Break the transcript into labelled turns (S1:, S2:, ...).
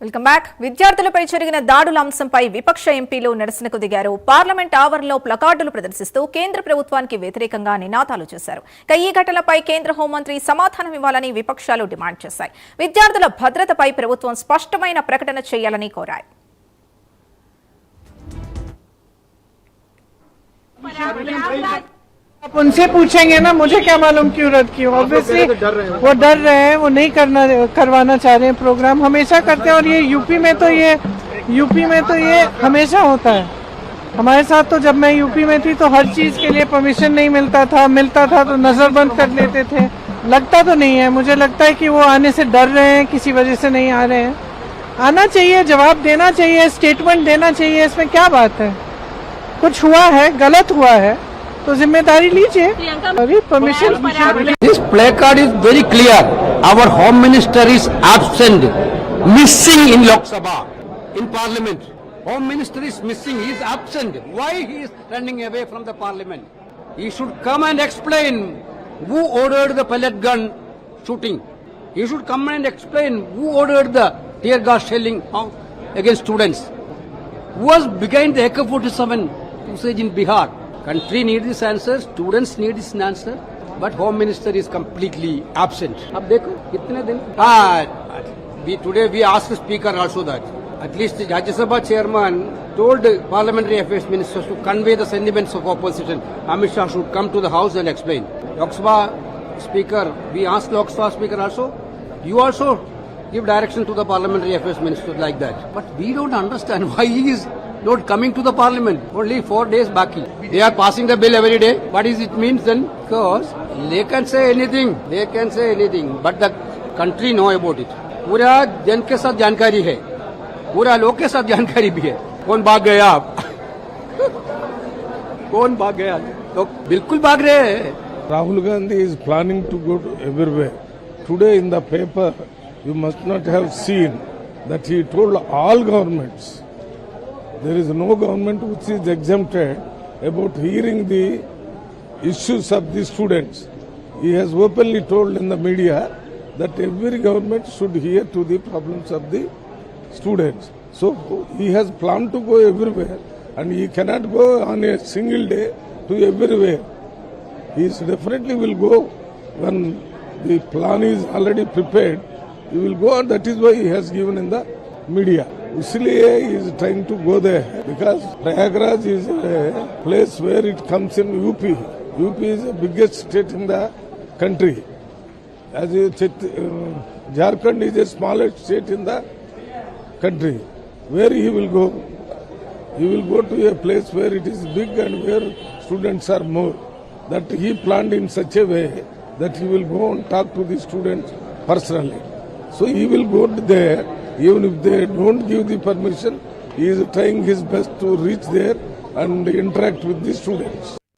S1: Welcome back. విద్యార్థులపై జరిగిన దాడుల అంశంపై విపక్ష ఎంపీలు నిరసనకు దిగారు. పార్లమెంట్ ఆవరణలో ప్లకార్డులు ప్రదర్శిస్తూ కేంద్ర ప్రభుత్వానికి వ్యతిరేకంగా నినాదాలు చేశారు. ఈ ఘటనపై కేంద్ర హోంమంత్రి సమాధానం ఇవ్వాలని విపక్షాలు డిమాండ్ చేశాయి. విద్యార్థుల భద్రతపై ప్రభుత్వం స్పష్టమైన ప్రకటన చేయాలని కోరాయి.
S2: आप उनसे पूछेंगे ना, मुझे क्या मालूम क्यों रद्द की। ऑब्वियसली वो डर रहे हैं, वो नहीं करवाना चाह रहे हैं। प्रोग्राम हमेशा करते हैं और ये यूपी में तो ये हमेशा होता है। हमारे साथ तो जब मैं यूपी में थी तो हर चीज के लिए परमिशन नहीं मिलता था तो नजरबंद कर लेते थे। लगता तो नहीं है, मुझे लगता है कि वो आने से डर रहे हैं, किसी वजह से नहीं आ रहे हैं। आना चाहिए, जवाब देना चाहिए, स्टेटमेंट देना चाहिए। इसमें क्या बात है? कुछ हुआ है, गलत हुआ है तो जिम्मेदारी लीजिए। Permission.
S3: This placard is very clear. Our Home Minister is absent, missing in Lok Sabha, in Parliament. Home Minister is missing. He is absent. Why he is running away from the Parliament? He should come and explain who ordered the pellet gun shooting. He should come and explain who ordered the tear gas shelling against students. Who was behind the AK-47 usage in Bihar? Country needs this answer, students need this answer, but Home Minister is completely absent. अब देखो कितने दिन। Today we asked the Speaker also that at least the Rajya Sabha Chairman told the Parliamentary Affairs Ministers to convey the sentiments of opposition. Amit Shah should come to the House and explain. Lok Sabha Speaker, we asked Lok Sabha Speaker also, you also give direction to the Parliamentary Affairs Minister like that. But we don't understand why he is not coming to the Parliament. Only 4 days baki. They are passing the bill every day. What is it means then? Because they can say anything, but the country know about it. पूरा जन के साथ जानकारी है, पूरा लोग के साथ जानकारी भी है। कौन भाग गया आप? कौन भाग गया? तो बिल्कुल भाग रहे हैं।
S4: Rahul Gandhi is planning to go to everywhere. Today in the paper, you must not have seen that he told all governments, there is no government which is exempted about hearing the issues of the students. He has openly told in the media that every government should hear to the problems of the students. So he has planned to go everywhere and he cannot go on a single day to everywhere. He definitely will go when the plan is already prepared. He will go, and that is why he has given in the media. इसलिए he is trying to go there because Prayagraj is a place where it comes in UP. UP is the biggest state in the country. As Jharkhand is the smallest state in the country. Where he will go? He will go to a place where it is big and where students are more. That he planned in such a way that he will go and talk to the students personally. So he will go there. Even if they don't give the permission, he is trying his best to reach there and interact with the students.